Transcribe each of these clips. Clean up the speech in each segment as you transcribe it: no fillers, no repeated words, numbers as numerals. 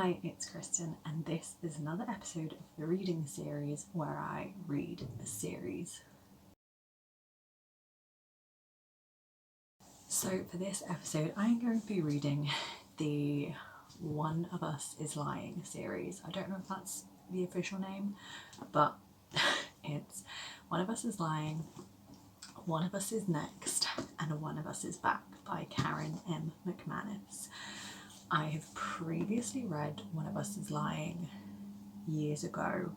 Hi, it's Kristen, and this is another episode of the reading series where I read a series. So, for this episode, I'm going to be reading the One of Us is Lying series. I don't know if that's the official name, but it's One of Us is Lying, One of Us is Next, and One of Us is Back by Karen M. McManus. I have previously read One of Us is Lying years ago,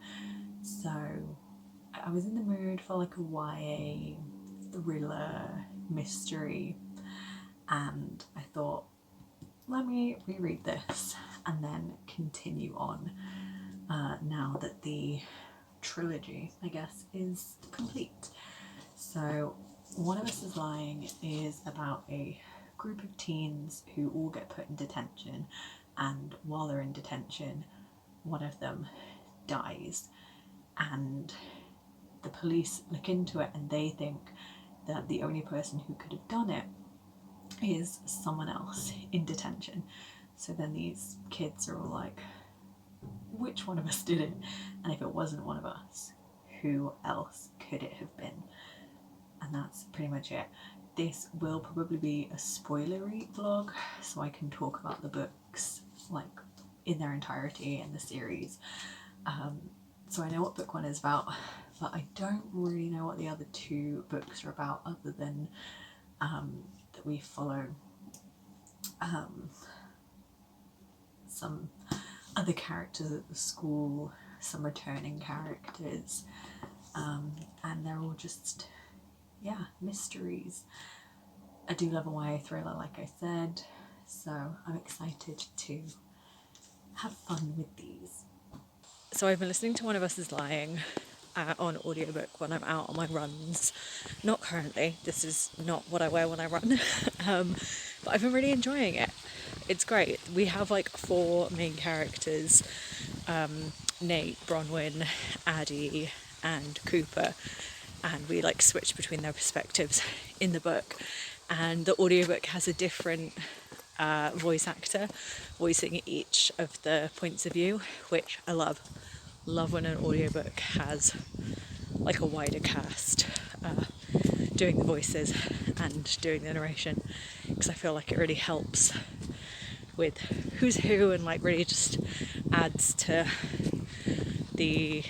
so I was in the mood for like a YA thriller mystery, and I thought, let me reread this and then continue on now that the trilogy, I guess, is complete. So One of Us is Lying is about a group of teens who all get put in detention, and while they're in detention, one of them dies, and the police look into it and they think that the only person who could have done it is someone else in detention. So then these kids are all like, which one of us did it? And if it wasn't one of us, who else could it have been? And that's pretty much it. This will probably be a spoilery vlog, so I can talk about the books like in their entirety and the series. So I know what book one is about, but I don't really know what the other two books are about, other than that we follow some other characters at the school, some returning characters, and they're all just, mysteries. I do love a YA thriller, like I said, so I'm excited to have fun with these. So I've been listening to One of Us is Lying on audiobook when I'm out on my runs. Not currently, this is not what I wear when I run, but I've been really enjoying it. It's great. We have like four main characters, Nate, Bronwyn, Addie and Cooper, and we like switch between their perspectives in the book, and the audiobook has a different voice actor voicing each of the points of view, which I love when an audiobook has like a wider cast doing the voices and doing the narration, because I feel like it really helps with who's who and like really just adds to the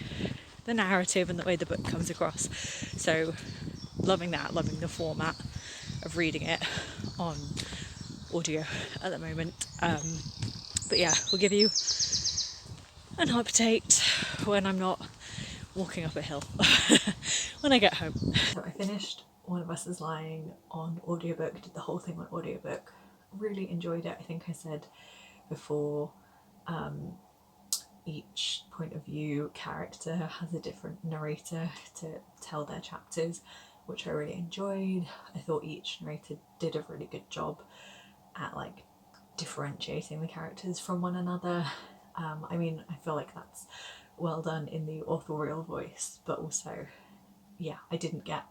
narrative and the way the book comes across. So loving that, loving the format of reading it on audio at the moment. But yeah, we'll give you an update when I'm not walking up a hill when I get home. So I finished One of Us is Lying on audiobook, did the whole thing on audiobook, really enjoyed it. I think I said before, each point of view character has a different narrator to tell their chapters, which I really enjoyed. I thought each narrator did a really good job at like differentiating the characters from one another. I mean, I feel like that's well done in the authorial voice, but also, I didn't get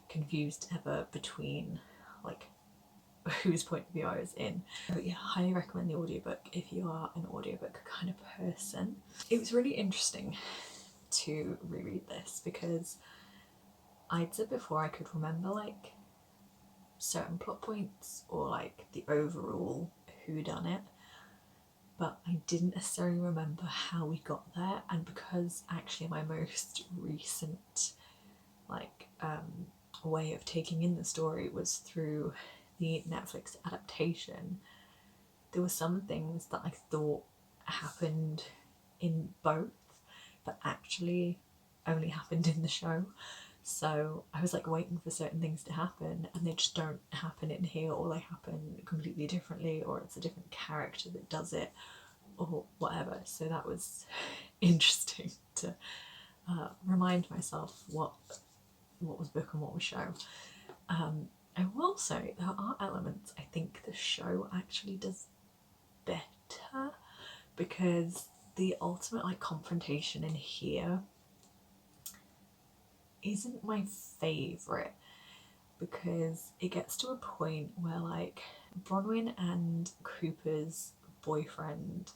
confused ever between like whose point of view I was in. So highly recommend the audiobook if you are an audiobook kind of person. It was really interesting to reread this because I'd said before I could remember like certain plot points or like the overall whodunit, but I didn't necessarily remember how we got there. And because actually my most recent way of taking in the story was through the Netflix adaptation, there were some things that I thought happened in both but actually only happened in the show. So I was like waiting for certain things to happen and they just don't happen in here, or they happen completely differently, or it's a different character that does it or whatever. So that was interesting to remind myself what was book and what was show. I will say there are elements I think the show actually does better, because the ultimate like confrontation in here isn't my favourite, because it gets to a point where like Bronwyn and Cooper's boyfriend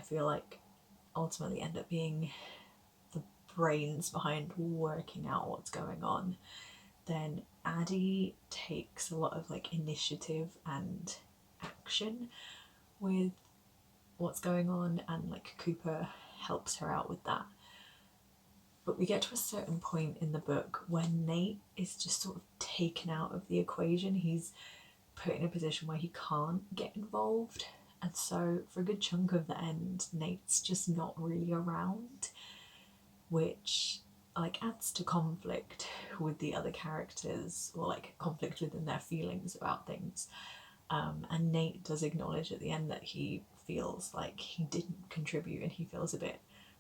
feel like ultimately end up being the brains behind working out what's going on, then Addie takes a lot of like initiative and action with what's going on, and like Cooper helps her out with that. But we get to a certain point in the book when Nate is just sort of taken out of the equation. He's put in a position where he can't get involved, and so for a good chunk of the end Nate's just not really around, which like adds to conflict with the other characters, or like conflict within their feelings about things. And Nate does acknowledge at the end that he feels like he didn't contribute and he feels a bit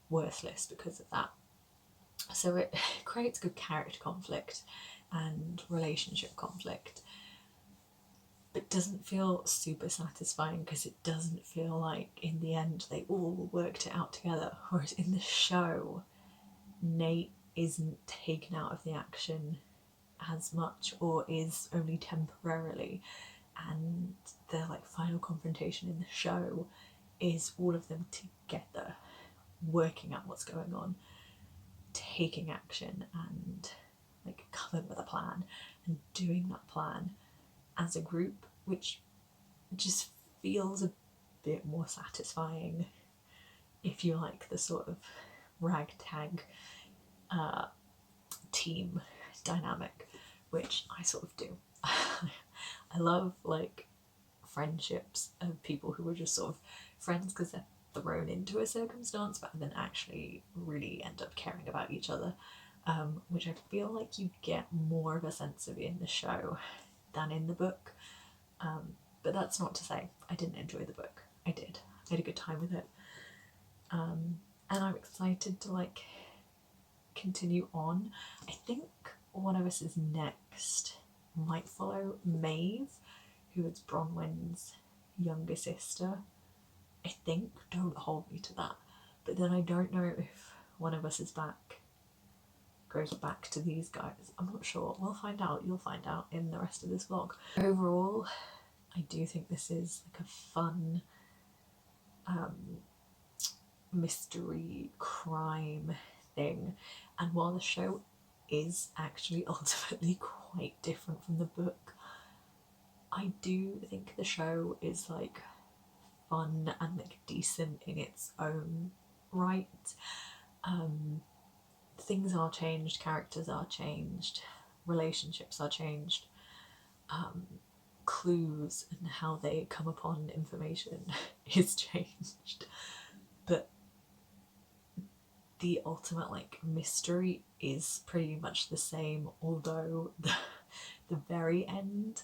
worthless because of that. So it creates good character conflict and relationship conflict, but doesn't feel super satisfying because it doesn't feel like in the end they all worked it out together. Whereas in the show, Nate isn't taken out of the action as much, or is only temporarily, and the like final confrontation in the show is all of them together working out what's going on, taking action, and like coming with a plan and doing that plan as a group, which just feels a bit more satisfying if you like the sort of ragtag team dynamic, which I sort of do. I love like friendships of people who are just sort of friends because they're thrown into a circumstance but then actually really end up caring about each other, which I feel like you get more of a sense of in the show than in the book. But that's not to say I didn't enjoy the book. I did. I had a good time with it. And I'm excited to like continue on. I think one of us is next might follow Maeve, who is Bronwyn's younger sister. I think, don't hold me to that. But then I don't know if one of us is back, goes back to these guys. I'm not sure. We'll find out. You'll find out in the rest of this vlog. Overall, I do think this is like a fun mystery crime thing. And while the show is actually ultimately quite different from the book, I do think the show is like fun and like decent in its own right. Things are changed, characters are changed, relationships are changed, clues and how they come upon information is changed, but the ultimate like mystery is pretty much the same, although the very end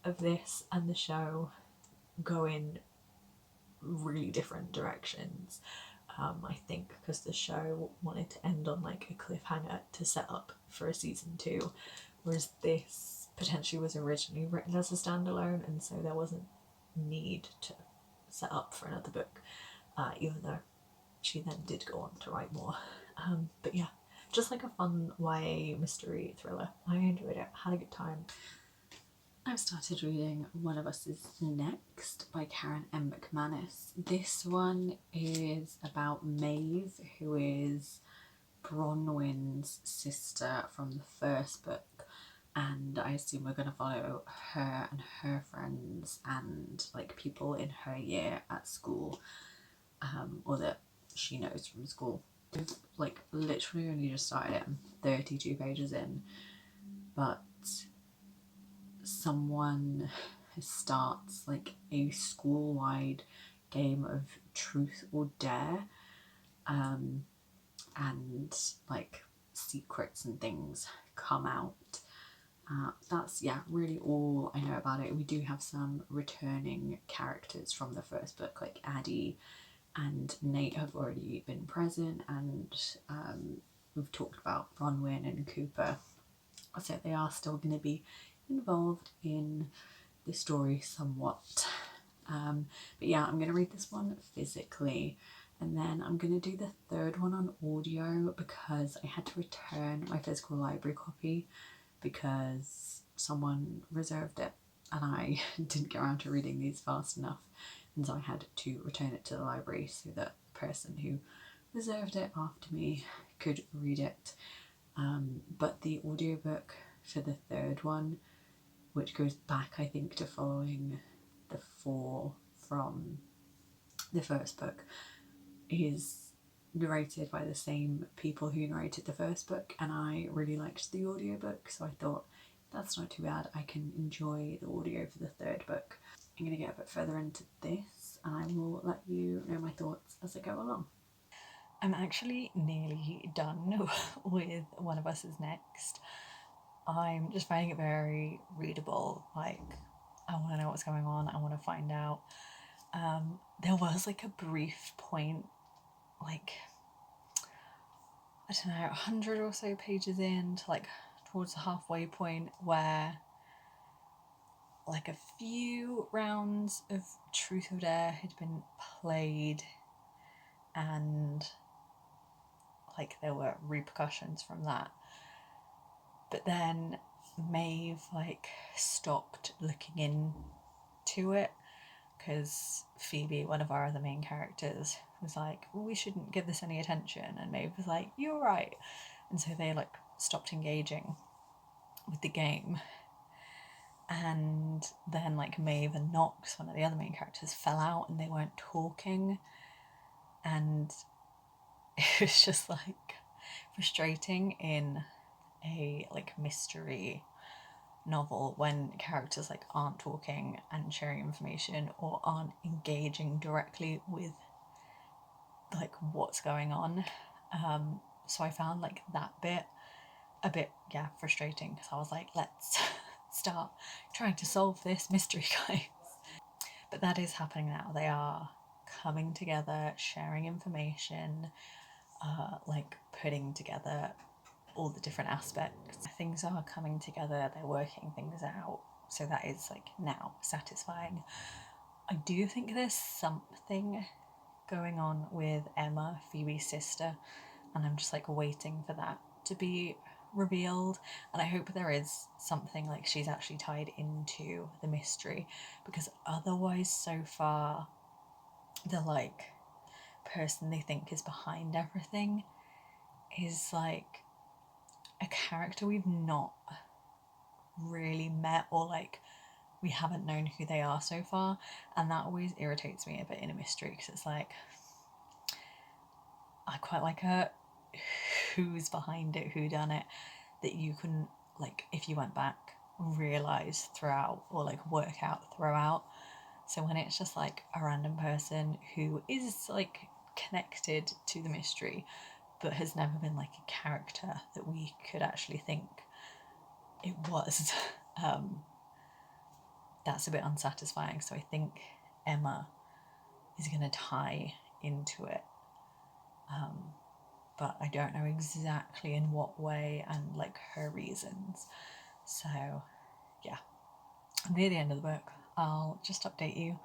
of this and the show go in really different directions. I think because the show wanted to end on like a cliffhanger to set up for a season 2, whereas this potentially was originally written as a standalone, and so there wasn't need to set up for another book, even though she then did go on to write more. But yeah, just like a fun YA mystery thriller. I enjoyed it, had a good time. I've started reading One of Us Is Next by Karen M. McManus. This one is about Maeve, who is Bronwyn's sister from the first book, and I assume we're going to follow her and her friends and like people in her year at school, or that she knows from school. I've like literally only just started it. I'm 32 pages in, but someone starts like a school-wide game of truth or dare, and like secrets and things come out. That's really all I know about it. We do have some returning characters from the first book, like Addie and Nate have already been present, and we've talked about Bronwyn and Cooper, so they are still going to be involved in the story somewhat. But yeah, I'm going to read this one physically, and then I'm going to do the third one on audio because I had to return my physical library copy because someone reserved it and I didn't get around to reading these fast enough, and so I had to return it to the library so that person who reserved it after me could read it. But the audiobook for the third one, which goes back, I think, to following the 4 from the first book, is narrated by the same people who narrated the first book, and I really liked the audiobook, so I thought that's not too bad. I can enjoy the audio for the third book. I'm going to get a bit further into this and I will let you know my thoughts as I go along. I'm actually nearly done with One of Us Is Next. I'm just finding it very readable. Like, I want to know what's going on. I want to find out. There was like a brief point, like, I don't know, 100 or so pages in to like towards the halfway point, where like a few rounds of Truth or Dare had been played, and like there were repercussions from that. But then Maeve like stopped looking into it, because Phoebe, one of our other main characters, was like, we shouldn't give this any attention, and Maeve was like, you're right. And so they like stopped engaging with the game. And then like Maeve and Knox, one of the other main characters, fell out and they weren't talking, and it was just like frustrating in a like mystery novel when characters like aren't talking and sharing information, or aren't engaging directly with like what's going on. So I found like that bit a bit frustrating, because I was like, let's start trying to solve this mystery, guys. But that is happening now. They are coming together, sharing information, like putting together all the different aspects. Things are coming together, they're working things out, so that is like now satisfying. I do think there's something going on with Emma, Phoebe's sister, and I'm just like waiting for that to be revealed, and I hope there is something, like she's actually tied into the mystery, because otherwise so far the like person they think is behind everything is like a character we've not really met, or like we haven't known who they are so far, and that always irritates me a bit in a mystery, because it's like I quite like a who's behind it, who done it, that you can like, if you went back, realize throughout, or like work out throughout. So when it's just like a random person who is like connected to the mystery but has never been like a character that we could actually think it was, that's a bit unsatisfying. So I think Emma is going to tie into it, but I don't know exactly in what way and like her reasons. So yeah, I'm near the end of the book. I'll just update you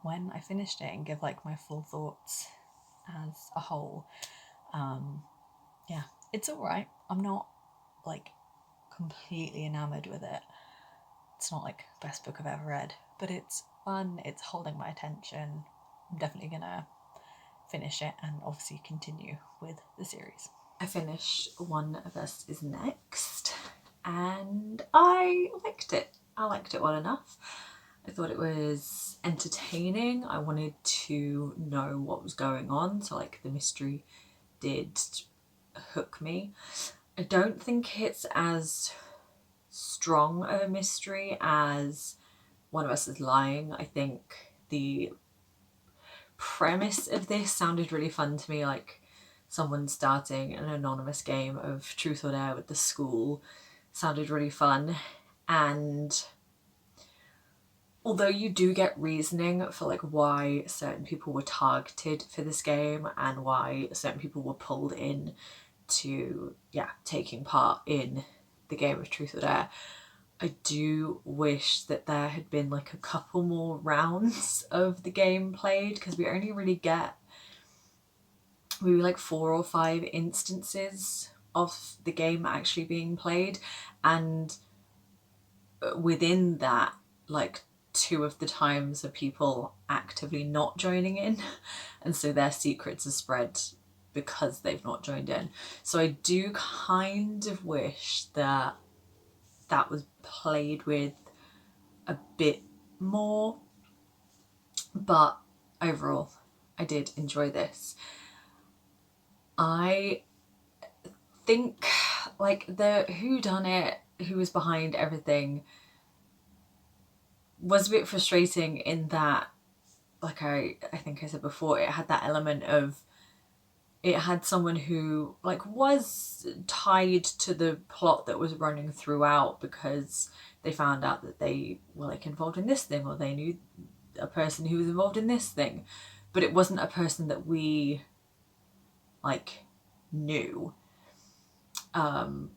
when I finished it and give like my full thoughts as a whole. Yeah, it's alright. I'm not like completely enamoured with it. It's not like best book I've ever read, but it's fun, it's holding my attention. I'm definitely gonna finish it and obviously continue with the series. I finished One of Us Is Next and I liked it. I liked it well enough. I thought it was entertaining. I wanted to know what was going on, so like the mystery did hook me. I don't think it's as strong of a mystery as One of Us Is Lying. I think the premise of this sounded really fun to me, like someone starting an anonymous game of Truth or Dare with the school sounded really fun. And although you do get reasoning for like why certain people were targeted for this game and why certain people were pulled in to taking part in the game of Truth or Dare, I do wish that there had been like a couple more rounds of the game played, because we only really get maybe like 4 or 5 instances of the game actually being played, and within that, like 2 of the times are people actively not joining in, and so their secrets are spread because they've not joined in. So I do kind of wish that that was played with a bit more, but overall I did enjoy this. I think like the whodunit, who was behind everything, was a bit frustrating in that, like I think I said before, it had that element of, it had someone who like was tied to the plot that was running throughout because they found out that they were like involved in this thing, or they knew a person who was involved in this thing, but it wasn't a person that we like knew.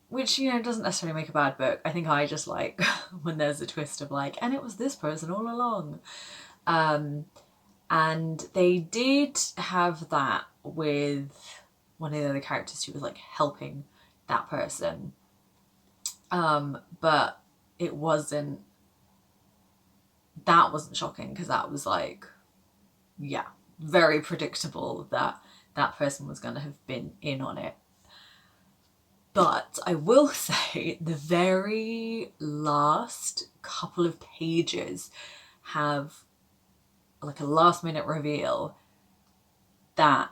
Which, you know, doesn't necessarily make a bad book. I think I just like when there's a twist of like, and it was this person all along. And they did have that with one of the other characters who was like helping that person. But it wasn't, that wasn't shocking, because that was like, yeah, very predictable that that person was going to have been in on it. But I will say the very last couple of pages have like a last minute reveal that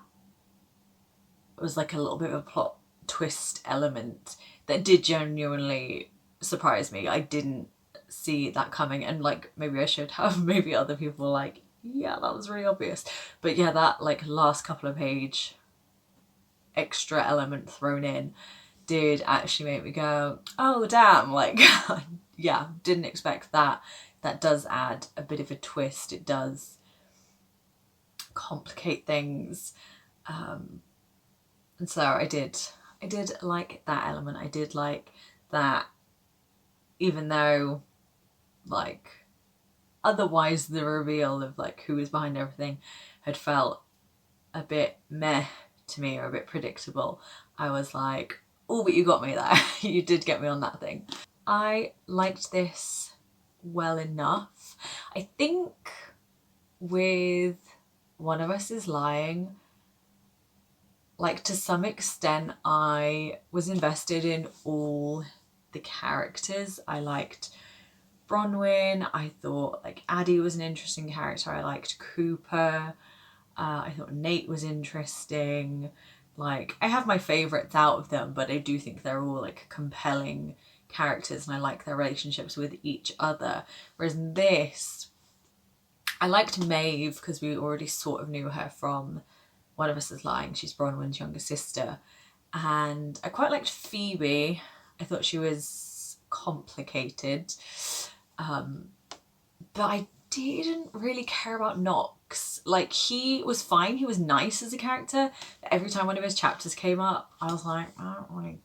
was like a little bit of a plot twist element that did genuinely surprise me. I didn't see that coming, and like maybe I should have, maybe other people were like, yeah, that was really obvious. But yeah, that like last couple of page extra element thrown in did actually make me go, oh damn, like yeah, didn't expect that. That does add a bit of a twist. It does complicate things. And so I did like that element. I did like that, even though like otherwise the reveal of like who was behind everything had felt a bit meh to me, or a bit predictable, I was like, oh, but you got me there. You did get me on that thing. I liked this well enough. I think with One of Us is Lying, like to some extent I was invested in all the characters. I liked Bronwyn. I thought like Addie was an interesting character. I liked Cooper. I thought Nate was interesting. Like, I have my favourites out of them, but I do think they're all like compelling characters, and I like their relationships with each other. Whereas in this, I liked Maeve because we already sort of knew her from One of Us is Lying. She's Bronwyn's younger sister. And I quite liked Phoebe. I thought she was complicated. But I didn't really care about Knox. Like, he was fine, he was nice as a character, but every time one of his chapters came up, I was like, I don't really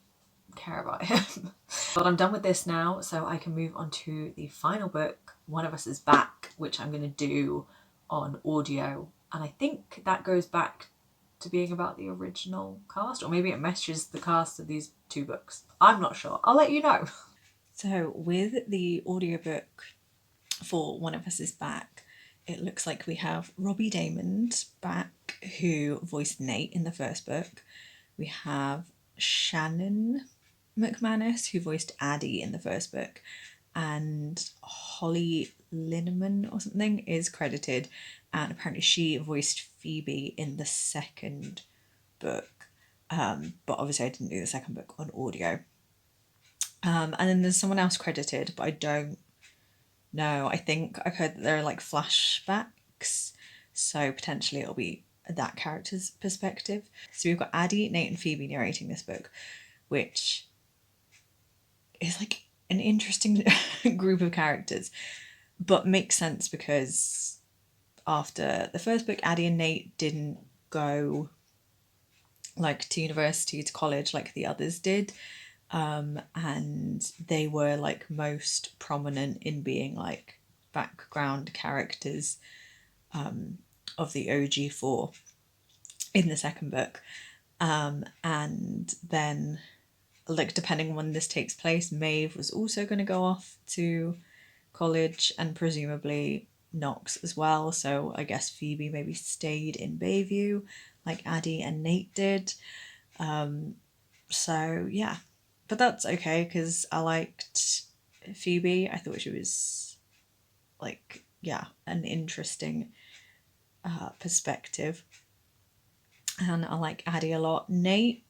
care about him. But I'm done with this now, so I can move on to the final book, One of Us is Back, which I'm going to do on audio. And I think that goes back to being about the original cast, or maybe it meshes the cast of these 2 books. I'm not sure. I'll let you know. So with the audiobook for One of Us is Back, it looks like we have Robbie Daymond back, who voiced Nate in the first book. We have Shannon McManus, who voiced Addie in the first book, and Holly Linneman or something is credited, and apparently she voiced Phoebe in the second book. But obviously I didn't do the second book on audio. And then there's someone else credited, but I don't know. I think I've heard that there are like flashbacks, so potentially it'll be that character's perspective. So we've got Addie, Nate, and Phoebe narrating this book, which is like an interesting group of characters, but makes sense because after the first book, Addie and Nate didn't go like to university, to college like the others did. And they were like most prominent in being like background characters of the OG4 in the second book. And then, like, depending on when this takes place, Maeve was also going to go off to college, and presumably Knox as well. So I guess Phoebe maybe stayed in Bayview like Addie and Nate did. So yeah, but that's okay because I liked Phoebe. I thought she was like, yeah, an interesting perspective. And I like Addie a lot. Nate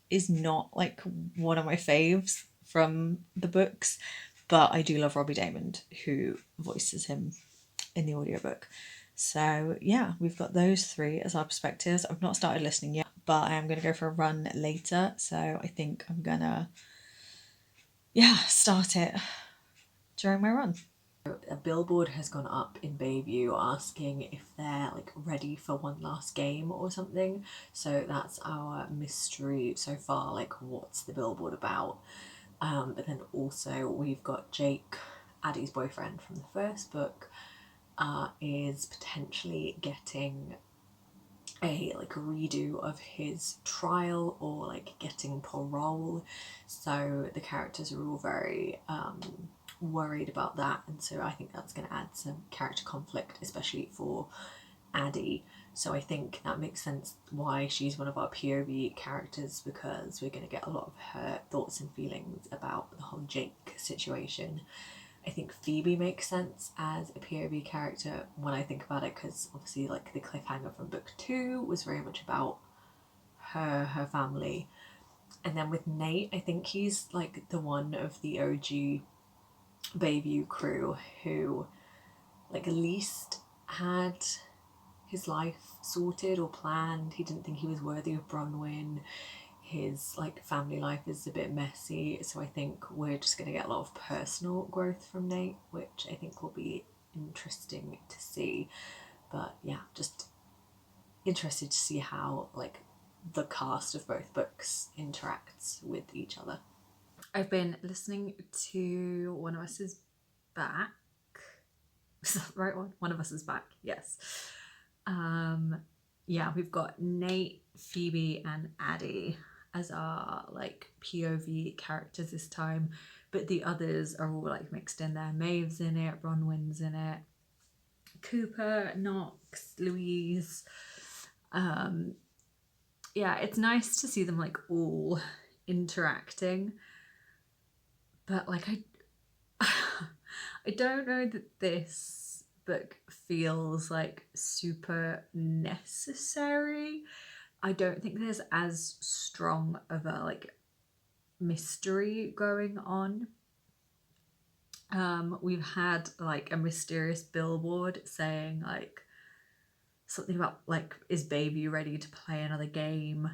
is not like one of my faves from the books, but I do love Robbie Daymond, who voices him in the audiobook. So yeah, we've got those three as our perspectives. I've not started listening yet, but I am going to go for a run later. So I think I'm going to, yeah, start it during my run. A billboard has gone up in Bayview asking if they're like ready for one last game or something. So that's our mystery so far, like what's the billboard about? But then also we've got Jake, Addie's boyfriend from the first book, is potentially getting a like a redo of his trial or like getting parole. So the characters are all very worried about that, and so I think that's going to add some character conflict, especially for Addie. So I think that makes sense why she's one of our POV characters, because we're going to get a lot of her thoughts and feelings about the whole Jake situation. I think Phoebe makes sense as a POV character when I think about it, because obviously like the cliffhanger from book 2 was very much about her family. And then with Nate, I think he's like the one of the OG Bayview crew who like at least had his life sorted or planned. He didn't think he was worthy of Bronwyn. His like family life is a bit messy, so I think we're just going to get a lot of personal growth from Nate, which I think will be interesting to see. But yeah, just interested to see how like the cast of both books interacts with each other. I've been listening to One of Us Is Back. Is that the right one? One of Us Is Back, yes. Yeah, we've got Nate, Phoebe, and Addie as our like POV characters this time, but the others are all like mixed in there. Maeve's in it, Bronwyn's in it, Cooper, Knox, Louise. Yeah, it's nice to see them like all interacting, but like I don't know that this book feels like super necessary. I don't think there's as strong of a like mystery going on. We've had like a mysterious billboard saying like something about like, is Bayview ready to play another game?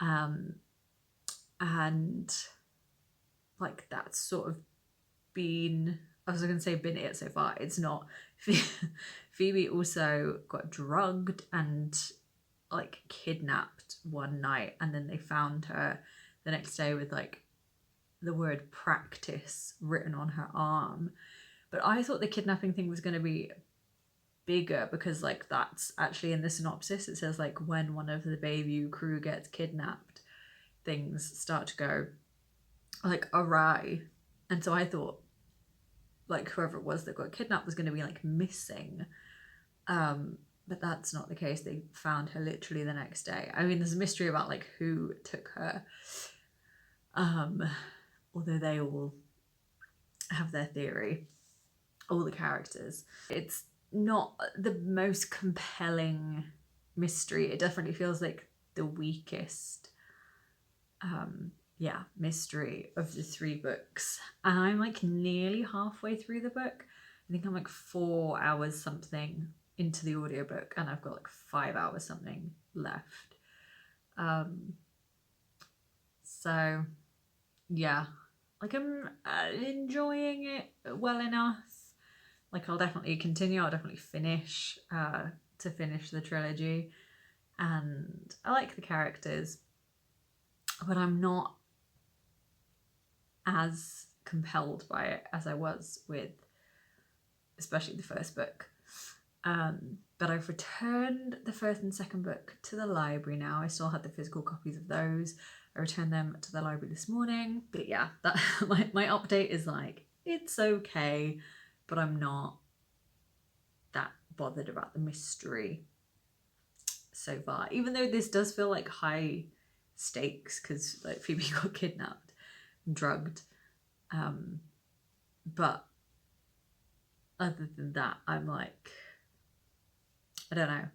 And like that's sort of been, I was going to say been it so far. It's not. Phoebe also got drugged and like kidnapped one night, and then they found her the next day with like the word practice written on her arm. But I thought the kidnapping thing was going to be bigger, because like that's actually in the synopsis. It says like when one of the Bayview crew gets kidnapped, things start to go like awry. And so I thought like whoever it was that got kidnapped was going to be like missing. But that's not the case. They found her literally the next day. I mean, there's a mystery about like who took her, although they all have their theory, all the characters. It's not the most compelling mystery. It definitely feels like the weakest mystery of the 3 books. And I'm like nearly halfway through the book. I think I'm like 4 hours something into the audiobook, and I've got like 5 hours something left. So yeah, like I'm enjoying it well enough. Like I'll definitely continue. I'll definitely finish to finish the trilogy, and I like the characters, but I'm not as compelled by it as I was with especially the first book. But I've returned the first and second book to the library now. I still had the physical copies of those. I returned them to the library this morning. But yeah, that my update is like it's okay, but I'm not that bothered about the mystery so far, even though this does feel like high stakes because like Phoebe got kidnapped and drugged, but other than that, I'm like, I don't know.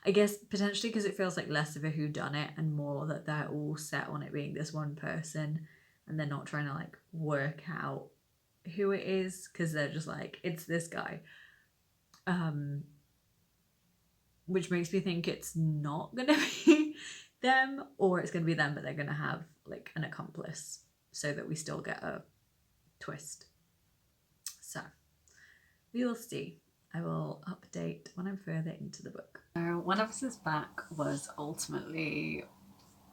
I guess potentially because it feels like less of a whodunit and more that they're all set on it being this one person and they're not trying to like work out who it is because they're just like, it's this guy. Which makes me think it's not gonna be them, or it's gonna be them, but they're gonna have like an accomplice so that we still get a twist. So we will see. I will update when I'm further into the book. So One of Us Is Back was ultimately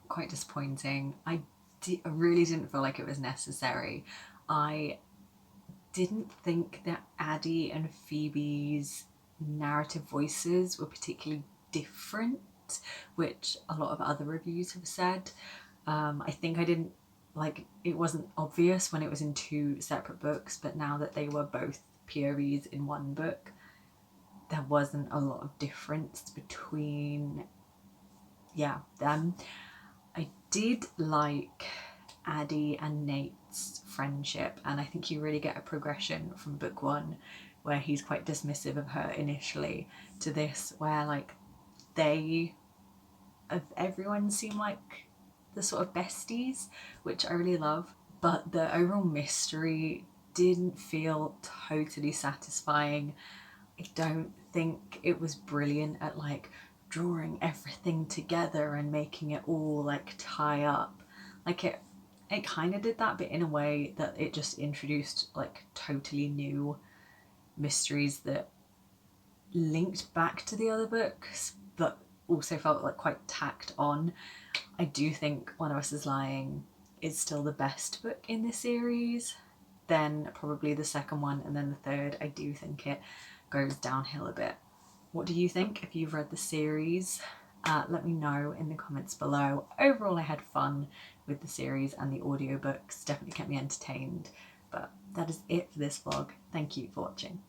quite disappointing. I really didn't feel like it was necessary. I didn't think that Addie and Phoebe's narrative voices were particularly different, which a lot of other reviews have said. I think I didn't like it wasn't obvious when it was in two separate books, but now that they were both POVs in one book, there wasn't a lot of difference between them. I did like Addie and Nate's friendship, and I think you really get a progression from book one where he's quite dismissive of her initially to this where like they of everyone seem like the sort of besties, which I really love, but the overall mystery didn't feel totally satisfying. I don't think it was brilliant at like drawing everything together and making it all like tie up. Like it kind of did that, but in a way that it just introduced like totally new mysteries that linked back to the other books, but also felt like quite tacked on. I do think One of Us Is Lying is still the best book in the series. Then probably the second one, and then the third. I do think it goes downhill a bit. What do you think if you've read the series? Let me know in the comments below. Overall, I had fun with the series and the audiobooks. Definitely kept me entertained. But that is it for this vlog. Thank you for watching.